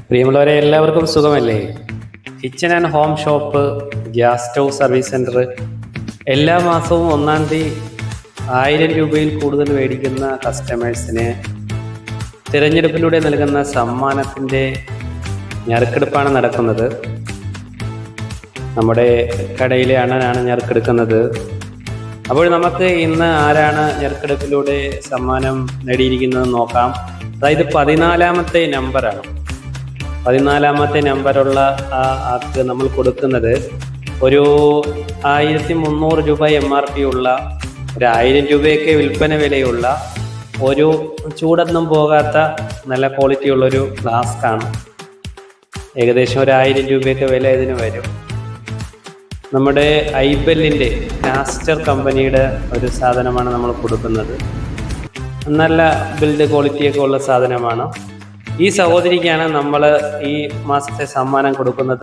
പ്രിയമുള്ളവരെ, എല്ലാവർക്കും സുഖമല്ലേ? Kitchen and home shop gas stove service centre എല്ലാ മാസവും 1-ാം തീയതി 1000 രൂപയിൽ കൂടുതൽ മേടിക്കുന്ന കസ്റ്റമേഴ്സിന് തിരഞ്ഞെടുപ്പിലൂടെ നൽകുന്ന സമ്മാനത്തിൻ്റെ ഞറുക്കെടുപ്പാണ് നടക്കുന്നത്. നമ്മുടെ കടയിലെ അണ്ണനാണ് ഞറുക്കെടുക്കുന്നത്. അപ്പോൾ നമുക്ക് ഇന്ന് ആരാണ് ഞറുക്കെടുപ്പിലൂടെ സമ്മാനം നേടിയിരിക്കുന്നത് നോക്കാം. അതായത് 14-ാമത്തെ നമ്പറാണ്. 14-ാമത്തെ നമ്പറുള്ള ആൾക്ക് നമ്മൾ കൊടുക്കുന്നത് ഒരു 1300 രൂപ MRP ഉള്ള, ഒരു 1000 രൂപയൊക്കെ വിൽപ്പന വിലയുള്ള ഒരു ചൂടൊന്നും പോകാത്ത നല്ല ക്വാളിറ്റിയുള്ളൊരു ഫ്ലാസ്കാണ്. ഏകദേശം ഒരു 1000 രൂപയൊക്കെ വില ഇതിന് വരും. നമ്മുടെ ഐബെല്ലിൻ്റെ മാസ്റ്റർ കമ്പനിയുടെ ഒരു സാധനമാണ് നമ്മൾ കൊടുക്കുന്നത്. നല്ല ബിൽഡ് ക്വാളിറ്റിയൊക്കെ ഉള്ള സാധനമാണ്. ഈ സഹോദരിക്കാണ് നമ്മൾ ഈ മാസത്തെ സമ്മാനം കൊടുക്കുന്നത്.